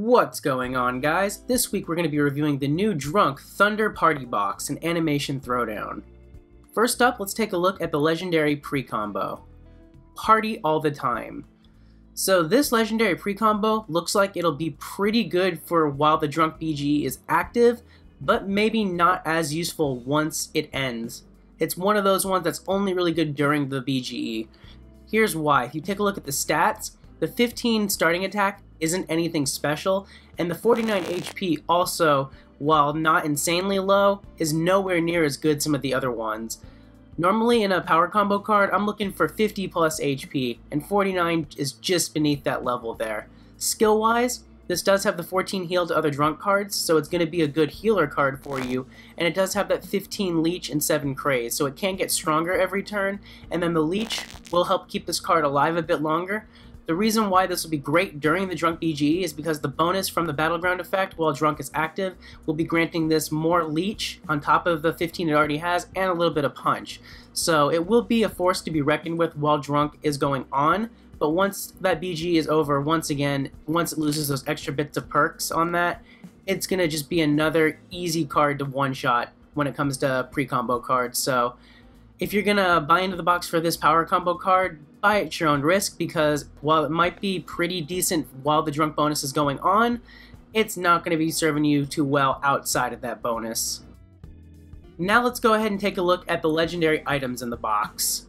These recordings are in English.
What's going on, guys? This week we're going to be reviewing the new Drunk Thunder Party Box and Animation Throwdown. First up, let's take a look at the legendary pre-combo. Party all the time. So this legendary pre-combo looks like it'll be pretty good for while the Drunk BGE is active, but maybe not as useful once it ends. It's one of those ones that's only really good during the BGE. Here's why. If you take a look at the stats, the 15 starting attack isn't anything special, and the 49 HP also, while not insanely low, is nowhere near as good as some of the other ones. Normally in a power combo card, I'm looking for 50 plus HP, and 49 is just beneath that level there. Skill-wise, this does have the 14 heal to other drunk cards, so it's going to be a good healer card for you, and it does have that 15 leech and 7 craze, so it can get stronger every turn, and then the leech will help keep this card alive a bit longer. The reason why this will be great during the Drunk BGE is because the bonus from the Battleground effect while Drunk is active will be granting this more leech on top of the 15 it already has and a little bit of punch. So it will be a force to be reckoned with while Drunk is going on, but once that BGE is over, once it loses those extra bits of perks on that, it's going to just be another easy card to one-shot when it comes to pre-combo cards. So if you're going to buy into the box for this power combo card, buy it at your own risk, because while it might be pretty decent while the Drunk bonus is going on, it's not going to be serving you too well outside of that bonus. Now let's go ahead and take a look at the legendary items in the box.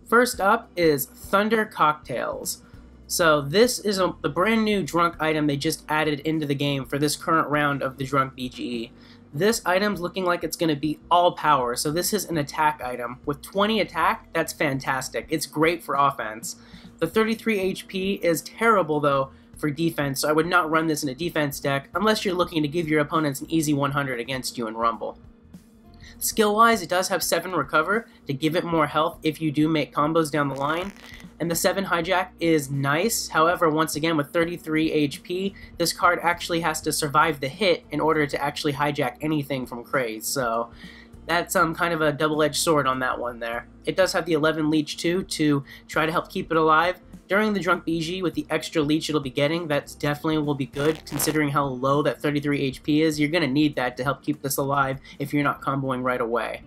First up is Thunder Cocktails. So this is the brand new Drunk item they just added into the game for this current round of the Drunk BGE. This item's looking like it's going to be all power, so this is an attack item. With 20 attack, that's fantastic. It's great for offense. The 33 HP is terrible, though, for defense, so I would not run this in a defense deck unless you're looking to give your opponents an easy 100 against you in Rumble. Skill-wise, it does have 7 recover to give it more health if you do make combos down the line, and the 7 hijack is nice. However, once again, with 33 HP, this card actually has to survive the hit in order to actually hijack anything from Craze, so that's kind of a double-edged sword on that one there. It does have the 11 leech too to try to help keep it alive. During the Drunk BG, with the extra leech it'll be getting, that definitely will be good, considering how low that 33 HP is. You're going to need that to help keep this alive if you're not comboing right away.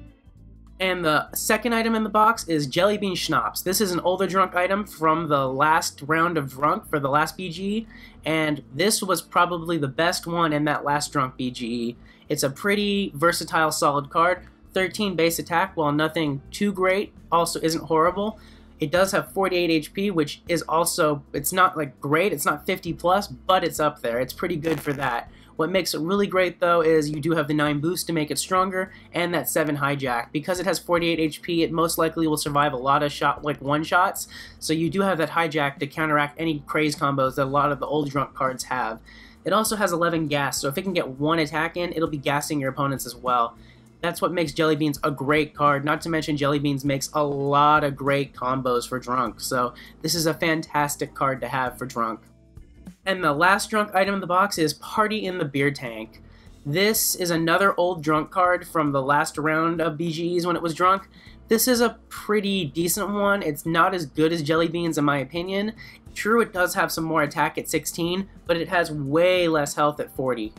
And the second item in the box is Jelly Bean Schnapps. This is an older Drunk item from the last round of Drunk for the last BGE, and this was probably the best one in that last Drunk BGE. It's a pretty versatile, solid card. 13 base attack, while nothing too great, also isn't horrible. It does have 48 HP, which is also, it's not like great, it's not 50 plus, but it's up there. It's pretty good for that. What makes it really great though is you do have the 9 boost to make it stronger, and that 7 hijack. Because it has 48 HP, it most likely will survive a lot of one-shots, so you do have that hijack to counteract any craze combos that a lot of the old Drunk cards have. It also has 11 gas, so if it can get 1 attack in, it'll be gassing your opponents as well. That's what makes Jelly Beans a great card, not to mention Jelly Beans makes a lot of great combos for Drunk, so this is a fantastic card to have for Drunk. And the last Drunk item in the box is Party in the Beer Tank. This is another old Drunk card from the last round of BGEs when it was Drunk. This is a pretty decent one. It's not as good as Jelly Beans in my opinion. True, it does have some more attack at 16, but it has way less health at 40.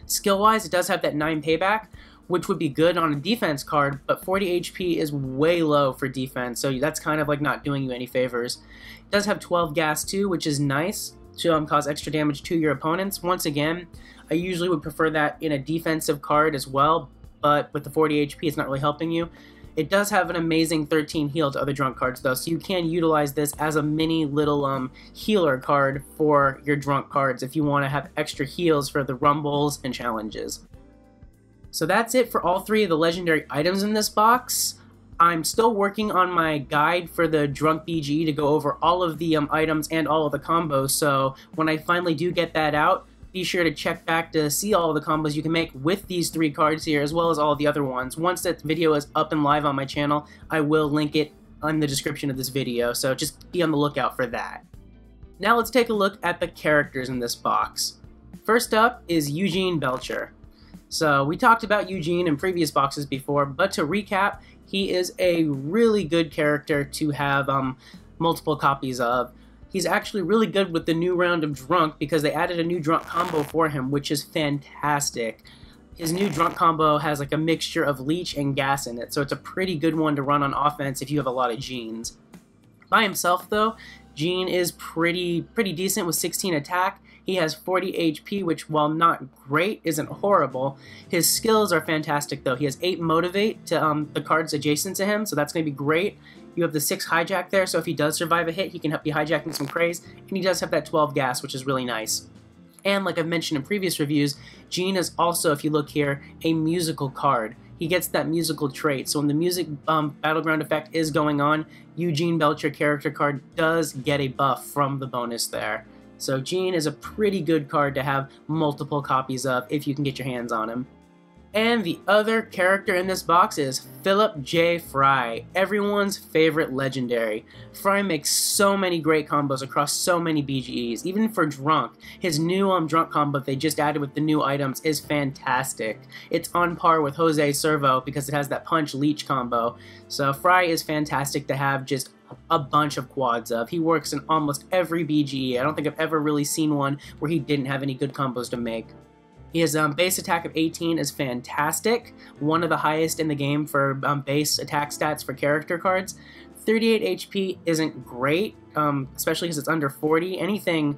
Skill-wise, it does have that 9 payback, which would be good on a defense card, but 40 HP is way low for defense, so that's kind of like not doing you any favors. It does have 12 gas too, which is nice to cause extra damage to your opponents. Once again, I usually would prefer that in a defensive card as well, but with the 40 HP, it's not really helping you. It does have an amazing 13 heal to other Drunk cards though, so you can utilize this as a mini little healer card for your Drunk cards if you want to have extra heals for the Rumbles and challenges. So that's it for all 3 of the legendary items in this box. I'm still working on my guide for the Drunk BGE to go over all of the items and all of the combos, so when I finally do get that out, be sure to check back to see all of the combos you can make with these 3 cards here, as well as all the other ones. Once that video is up and live on my channel, I will link it in the description of this video, so just be on the lookout for that. Now let's take a look at the characters in this box. First up is Eugene Belcher. So we talked about Eugene in previous boxes before, but to recap, he is a really good character to have multiple copies of. He's actually really good with the new round of Drunk because they added a new Drunk combo for him, which is fantastic. His new Drunk combo has like a mixture of Leech and Gas in it, so it's a pretty good one to run on offense if you have a lot of Genes. By himself, though, Gene is pretty decent with 16 attack. He has 40 HP, which, while not great, isn't horrible. His skills are fantastic, though. He has 8 Motivate to the cards adjacent to him, so that's going to be great. You have the 6 Hijack there, so if he does survive a hit, he can be hijacking some Craze, and he does have that 12 Gas, which is really nice. And like I've mentioned in previous reviews, Gene is also, if you look here, a musical card. He gets that musical trait, so when the music battleground effect is going on, Eugene Belcher character card does get a buff from the bonus there. So Gene is a pretty good card to have multiple copies of if you can get your hands on him. And the other character in this box is Philip J. Fry, everyone's favorite legendary. Fry makes so many great combos across so many BGEs, even for Drunk. His new Drunk combo they just added with the new items is fantastic. It's on par with Jose Servo because it has that Punch Leech combo. So Fry is fantastic to have just a bunch of quads of. He works in almost every BGE. I don't think I've ever really seen one where he didn't have any good combos to make. His base attack of 18 is fantastic, one of the highest in the game for base attack stats for character cards. 38 HP isn't great, especially because it's under 40. Anything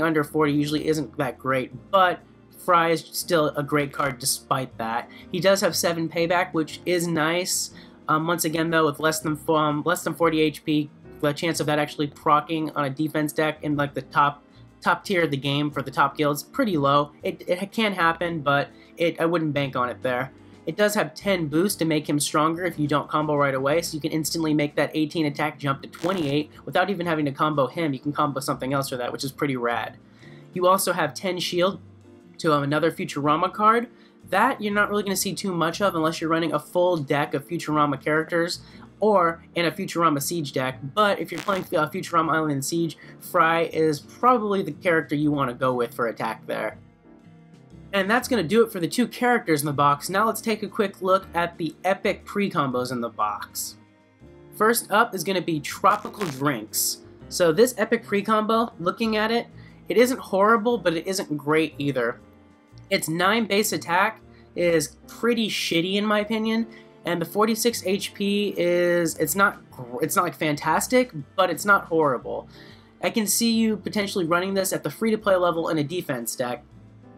under 40 usually isn't that great, but Fry is still a great card despite that. He does have 7 payback, which is nice. Once again, though, with less than 40 HP, the chance of that actually proccing on a defense deck in like the top tier of the game for the top guilds pretty low. It can happen, but I wouldn't bank on it there. It does have 10 boost to make him stronger if you don't combo right away, so you can instantly make that 18 attack jump to 28 without even having to combo him. You can combo something else for that, which is pretty rad. You also have 10 shield to another Futurama card. That you're not really going to see too much of unless you're running a full deck of Futurama characters or in a Futurama Siege deck, but if you're playing Futurama Island and Siege, Fry is probably the character you want to go with for attack there. And that's going to do it for the 2 characters in the box. Now let's take a quick look at the epic pre-combos in the box. First up is going to be Tropical Drinks. So this epic pre-combo, looking at it, it isn't horrible, but it isn't great either. Its 9 base attack is pretty shitty in my opinion, and the 46 HP it's not like fantastic, but it's not horrible. I can see you potentially running this at the free-to-play level in a defense deck,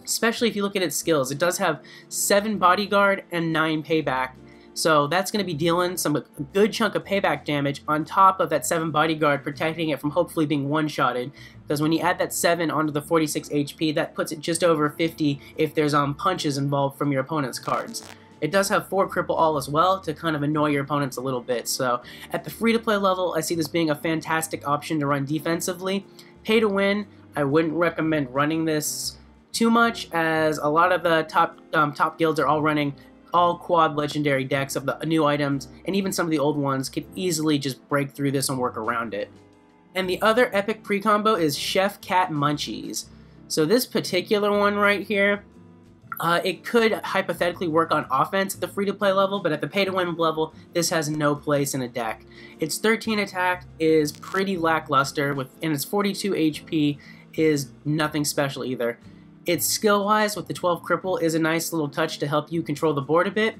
especially if you look at its skills. It does have 7 bodyguard and 9 payback, so that's going to be dealing a good chunk of payback damage on top of that 7 bodyguard, protecting it from hopefully being one-shotted, because when you add that 7 onto the 46 HP, that puts it just over 50 if there's punches involved from your opponent's cards. It does have 4 Cripple All as well to kind of annoy your opponents a little bit, so at the free-to-play level, I see this being a fantastic option to run defensively. Pay to win, I wouldn't recommend running this too much, as a lot of the top guilds are all running all quad legendary decks of the new items, and even some of the old ones could easily just break through this and work around it. And the other epic pre-combo is Chef Cat Munchies. So this particular one right here, it could hypothetically work on offense at the free-to-play level, but at the pay-to-win level, this has no place in a deck. Its 13 attack is pretty lackluster, and its 42 HP is nothing special either. Its skill-wise, with the 12 cripple, is a nice little touch to help you control the board a bit,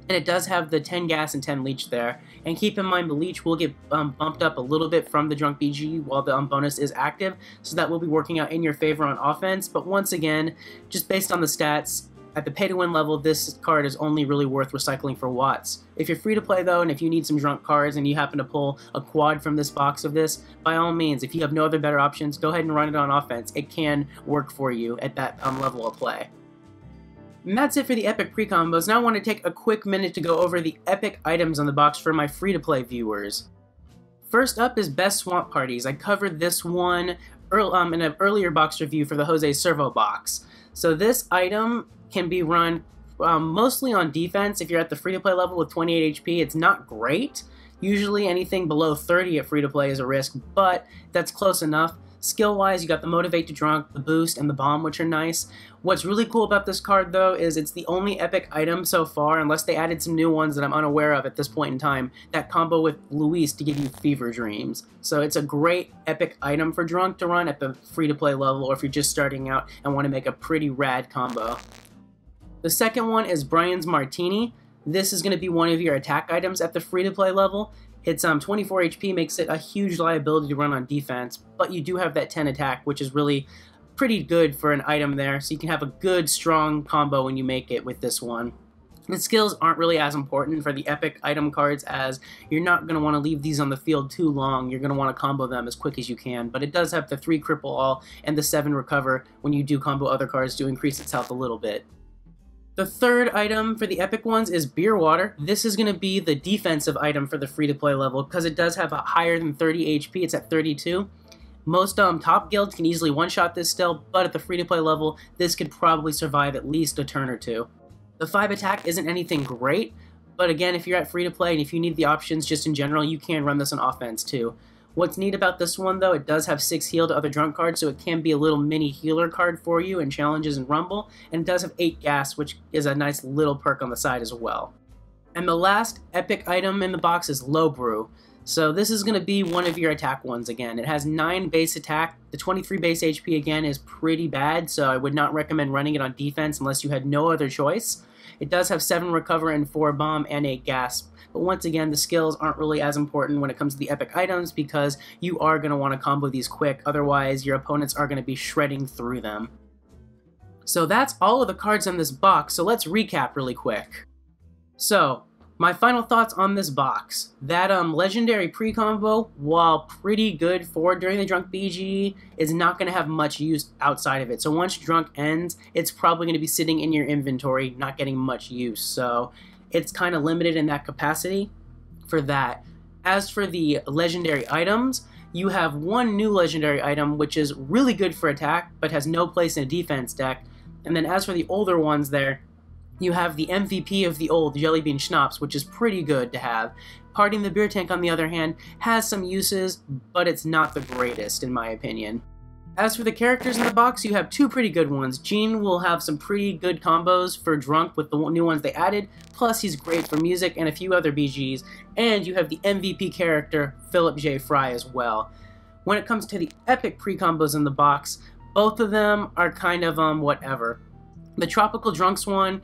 and it does have the 10 gas and 10 leech there. And keep in mind, the leech will get bumped up a little bit from the Drunk BG while the bonus is active, so that will be working out in your favor on offense. But once again, just based on the stats, at the pay-to-win level, this card is only really worth recycling for Watts. If you're free to play though, and if you need some Drunk cards and you happen to pull a quad from this box of this, by all means, if you have no other better options, go ahead and run it on offense. It can work for you at that level of play. And that's it for the epic pre-combos. Now I want to take a quick minute to go over the epic items on the box for my free-to-play viewers. First up is Best Swamp Parties. I covered this one in an earlier box review for the Jose Servo box. So this item can be run mostly on defense if you're at the free-to-play level with 28 HP. It's not great. Usually anything below 30 at free-to-play is a risk, but that's close enough. Skill-wise, you got the Motivate to Drunk, the Boost, and the Bomb, which are nice. What's really cool about this card, though, is it's the only epic item so far, unless they added some new ones that I'm unaware of at this point in time, that combo with Luis to give you Fever Dreams. So it's a great epic item for Drunk to run at the free-to-play level, or if you're just starting out and want to make a pretty rad combo. The second one is Brian's Martini. This is going to be one of your attack items at the free-to-play level. It's 24 HP, makes it a huge liability to run on defense, but you do have that 10 attack, which is really pretty good for an item there, so you can have a good, strong combo when you make it with this one. The skills aren't really as important for the epic item cards, as you're not going to want to leave these on the field too long. You're going to want to combo them as quick as you can, but it does have the 3 cripple all and the 7 recover when you do combo other cards to increase its health a little bit. The third item for the epic ones is Beer Water. This is going to be the defensive item for the free-to-play level because it does have a higher than 30 HP. It's at 32. Most top guilds can easily one-shot this still, but at the free-to-play level, this could probably survive at least a turn or two. The 5 attack isn't anything great, but again, if you're at free-to-play and if you need the options just in general, you can run this on offense too. What's neat about this one, though, it does have 6 heal to other drunk cards, so it can be a little mini healer card for you in challenges and Rumble, and it does have 8 gas, which is a nice little perk on the side as well. And the last epic item in the box is Low Brew. So this is going to be one of your attack ones again. It has 9 base attack. The 23 base HP again is pretty bad, so I would not recommend running it on defense unless you had no other choice. It does have 7 recover and 4 bomb and 8 gas. But once again, the skills aren't really as important when it comes to the epic items because you are going to want to combo these quick, otherwise your opponents are going to be shredding through them. So that's all of the cards in this box, so let's recap really quick. So, my final thoughts on this box. That legendary pre-combo, while pretty good for during the Drunk BG, is not going to have much use outside of it. So once Drunk ends, it's probably going to be sitting in your inventory, not getting much use. So it's kind of limited in that capacity for that. As for the legendary items, you have one new legendary item which is really good for attack but has no place in a defense deck. And then as for the older ones there, you have the MVP of the old Jellybean Schnapps, which is pretty good to have. Partying the Beer Tank, on the other hand, has some uses, but it's not the greatest in my opinion. As for the characters in the box, you have 2 pretty good ones. Gene will have some pretty good combos for Drunk with the new ones they added, plus he's great for music and a few other BGs, and you have the MVP character, Philip J. Fry, as well. When it comes to the epic pre-combos in the box, both of them are kind of whatever. The Tropical Drinks one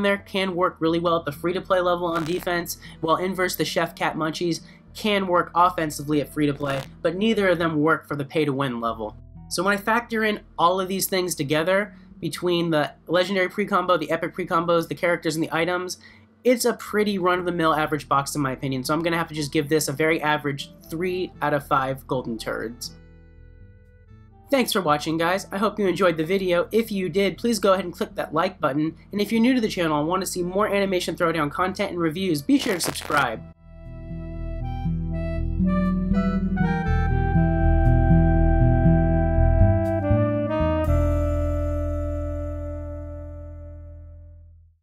there can work really well at the free-to-play level on defense, while Inverse the Chef Cat Munchies can work offensively at free-to-play, but neither of them work for the pay-to-win level. So when I factor in all of these things together, between the legendary pre-combo, the epic pre-combos, the characters, and the items, it's a pretty run-of-the-mill average box in my opinion, so I'm going to have to just give this a very average 3 out of 5 golden turds. Thanks for watching, guys. I hope you enjoyed the video. If you did, please go ahead and click that like button, and if you're new to the channel and want to see more Animation Throwdown content and reviews, be sure to subscribe.